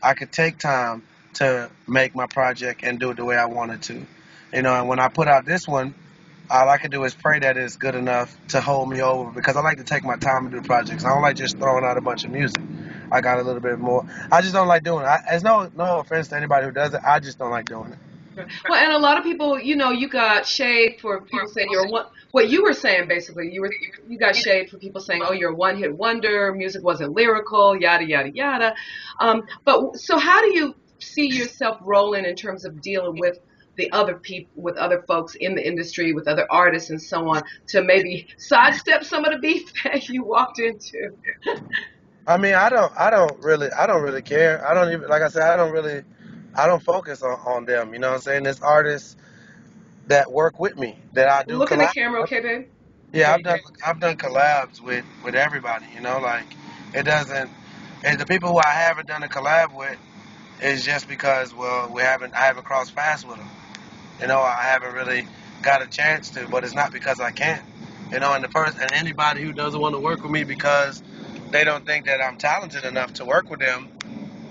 I could take time to make my project and do it the way I wanted to. And when I put out this one, all I can do is pray that it's good enough to hold me over because I like to take my time and do projects. I don't like just throwing out a bunch of music. I got a little bit more. I just don't like doing it. It's no offense to anybody who does it. I just don't like doing it. Well, and a lot of people, you got shade for people saying you're one. What you were saying basically, you got shade for people saying, "Oh, you're a one-hit wonder. Music wasn't lyrical, yada yada yada." But so, how do you see yourself rolling in terms of dealing with the other people, with other folks in the industry, with other artists, and so on, to maybe sidestep some of the beef that you walked into? I mean, I don't really care. I don't even, like I said, I don't focus on them. You know what I'm saying? There's artists that work with me that I do Look in the collab. camera, okay, babe? Yeah, There you go. I've done collabs with everybody. Like it doesn't. And the people who I haven't done a collab with is just because I haven't crossed paths with them. I haven't really got a chance to, but it's not because I can't. And anybody who doesn't want to work with me because they don't think that I'm talented enough to work with them,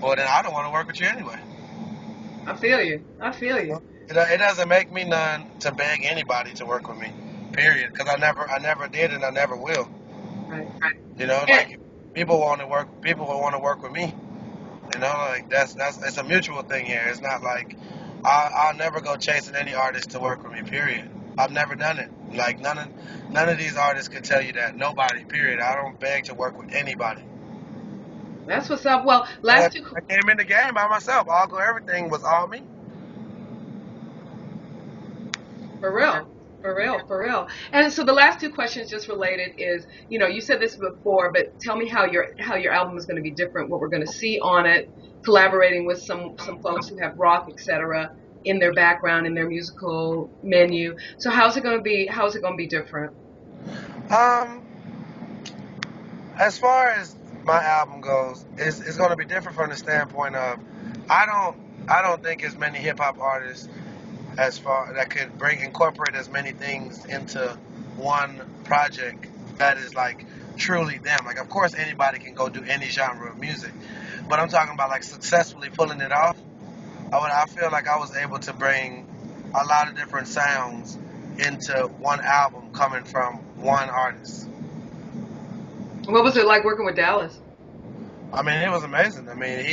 well then I don't want to work with you anyway. I feel you. I feel you. It doesn't make me none to beg anybody to work with me. Period. Because I never did and I never will. Right. And Like people will want to work with me. Like that's it's a mutual thing here. It's not like I'll never go chasing any artist to work with me. Period. I've never done it. Like none of these artists can tell you that. Nobody. Period. I don't beg to work with anybody. that's what's up. Well, I last two, I came in the game by myself. Everything was all me. for real, for real, for real. And so the last two questions just related is, you said this before, but tell me how your album is going to be different, what we're going to see on it, collaborating with some folks who have rock, etc., in their background, in their musical menu. So how's it going to be? How's it going to be different? Um, as far as my album goes, it's going to be different from the standpoint of I don't think as many hip hop artists as far that could incorporate as many things into one project that is like truly them. Like, of course, anybody can go do any genre of music, but I'm talking about like successfully pulling it off. I feel like I was able to bring a lot of different sounds into one album coming from one artist. What was it like working with Dallas? I mean, it was amazing. I mean,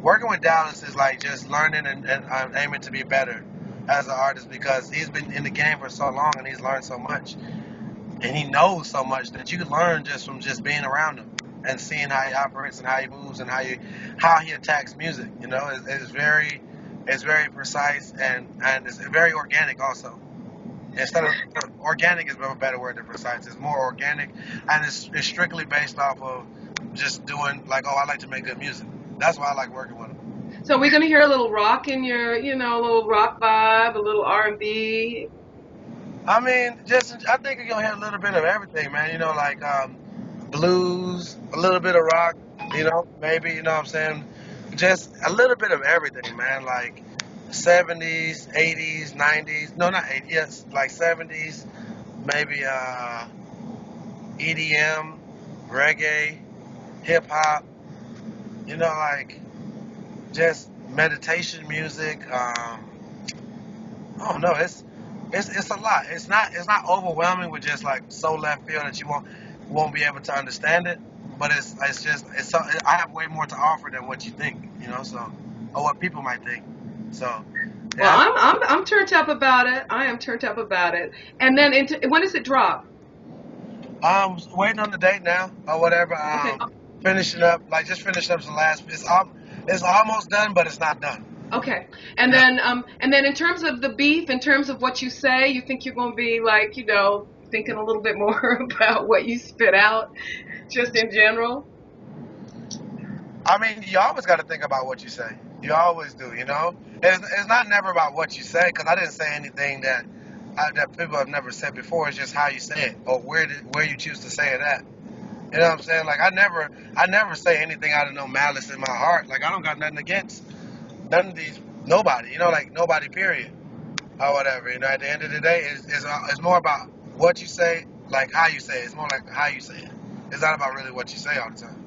working with Dallas is like just learning and aiming to be better as an artist because he's been in the game for so long and he's learned so much and he knows so much that you learn just from just being around him and seeing how he operates and how he moves and how he attacks music. It's very precise and it's very organic also. Instead of organic is a better word than precise. It's more organic and it's strictly based off of just doing like, oh, I like to make good music. That's why I like working with him. So we're going to hear a little rock in your, a little rock vibe, a little R&B. I mean, I think you're gonna hear a little bit of everything, man. Like blues, a little bit of rock. Maybe what I'm saying, just a little bit of everything, man. Like 70s, 80s, 90s. No, not 80s. Yes, like 70s, maybe EDM, reggae, hip hop. Like just meditation music. I don't know. It's a lot. It's not overwhelming with just like so left field that you won't be able to understand it. But I have way more to offer than what you think. So or what people might think. So Well, yeah, I'm turned up about it. I am turned up about it. And then when does it drop? I'm waiting on the date now or whatever. Okay. Finishing up just finishing up the last. It's almost done, but it's not done. Okay. Yeah. And then in terms of the beef, in terms of what you say, you think you're going to be like, thinking a little bit more about what you spit out, just in general. I mean, you always got to think about what you say. You always do, It's not never about what you say, because I didn't say anything that people have never said before. It's just how you say it, or where you choose to say it at. You know what I'm saying? Like I never say anything out of no malice in my heart. Like I don't got nothing against none of these nobody. Like nobody. Period. Or whatever. At the end of the day, it's more about what you say, like how you say it. It's more like how you say it. It's not about really what you say all the time.